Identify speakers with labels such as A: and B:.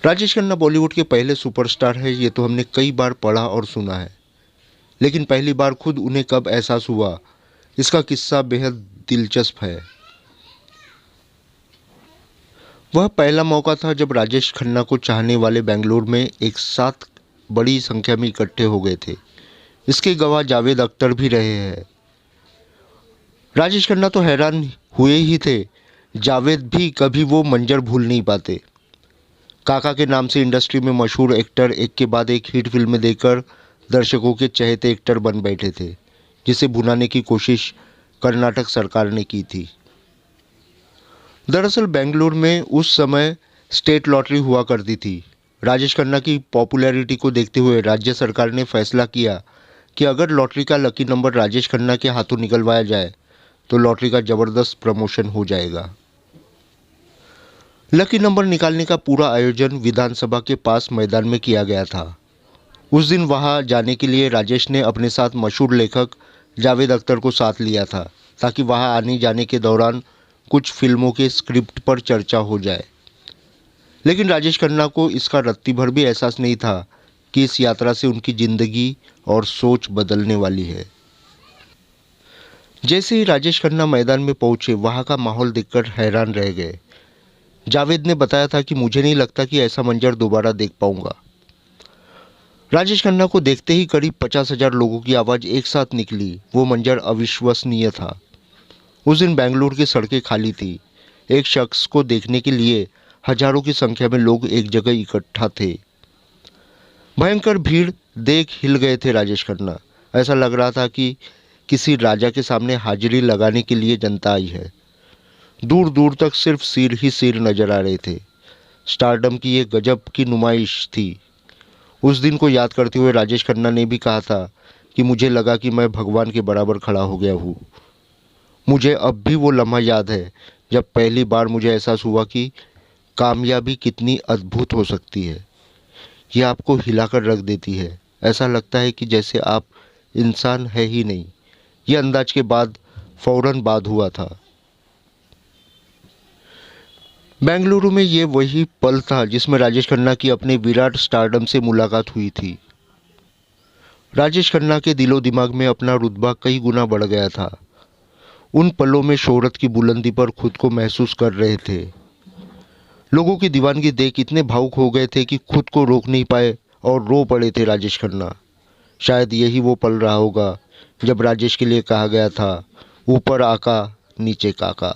A: राजेश खन्ना बॉलीवुड के पहले सुपरस्टार है, ये तो हमने कई बार पढ़ा और सुना है, लेकिन पहली बार खुद उन्हें कब एहसास हुआ, इसका किस्सा बेहद दिलचस्प है। वह पहला मौका था जब राजेश खन्ना को चाहने वाले बेंगलुरु में एक साथ बड़ी संख्या में इकट्ठे हो गए थे। इसके गवाह जावेद अख्तर भी रहे हैं। राजेश खन्ना तो हैरान हुए ही थे, जावेद भी कभी वो मंजर भूल नहीं पाते। काका के नाम से इंडस्ट्री में मशहूर एक्टर एक के बाद एक हिट फिल्में देकर दर्शकों के चहेते एक्टर बन बैठे थे, जिसे भुनाने की कोशिश कर्नाटक सरकार ने की थी। दरअसल बेंगलुरु में उस समय स्टेट लॉटरी हुआ करती थी। राजेश खन्ना की पॉपुलैरिटी को देखते हुए राज्य सरकार ने फैसला किया कि अगर लॉटरी का लकी नंबर राजेश खन्ना के हाथों निकलवाया जाए तो लॉटरी का ज़बरदस्त प्रमोशन हो जाएगा। लकी नंबर निकालने का पूरा आयोजन विधानसभा के पास मैदान में किया गया था। उस दिन वहां जाने के लिए राजेश ने अपने साथ मशहूर लेखक जावेद अख्तर को साथ लिया था, ताकि वहां आने जाने के दौरान कुछ फिल्मों के स्क्रिप्ट पर चर्चा हो जाए। लेकिन राजेश खन्ना को इसका रत्ती भर भी एहसास नहीं था कि इस यात्रा से उनकी ज़िंदगी और सोच बदलने वाली है। जैसे ही राजेश खन्ना मैदान में पहुंचे, वहां का माहौल देखकर हैरान रह गए। जावेद ने बताया था कि मुझे नहीं लगता कि ऐसा मंजर दोबारा देख पाऊंगा। राजेश खन्ना को देखते ही करीब 50,000 लोगों की आवाज़ एक साथ निकली। वो मंजर अविश्वसनीय था। उस दिन बेंगलुरु की सड़कें खाली थी। एक शख्स को देखने के लिए हजारों की संख्या में लोग एक जगह इकट्ठा थे। भयंकर भीड़ देख हिल गए थे राजेश खन्ना। ऐसा लग रहा था कि किसी राजा के सामने हाजिरी लगाने के लिए जनता आई है। दूर दूर तक सिर्फ सिर ही सिर नजर आ रहे थे। स्टारडम की ये गजब की नुमाइश थी। उस दिन को याद करते हुए राजेश खन्ना ने भी कहा था कि मुझे लगा कि मैं भगवान के बराबर खड़ा हो गया हूँ। मुझे अब भी वो लम्हा याद है जब पहली बार मुझे एहसास हुआ कि कामयाबी कितनी अद्भुत हो सकती है। ये आपको हिलाकर रख देती है। ऐसा लगता है कि जैसे आप इंसान है ही नहीं। ये अंदाज के बाद फौरन बाद हुआ था। बेंगलुरु में ये वही पल था जिसमें राजेश खन्ना की अपने विराट स्टारडम से मुलाकात हुई थी। राजेश खन्ना के दिलो दिमाग में अपना रुतबा कई गुना बढ़ गया था। उन पलों में शोहरत की बुलंदी पर खुद को महसूस कर रहे थे। लोगों की दीवानगी देख इतने भावुक हो गए थे कि खुद को रोक नहीं पाए और रो पड़े थे राजेश खन्ना। शायद यही वो पल रहा होगा जब राजेश के लिए कहा गया था, ऊपर आका नीचे काका।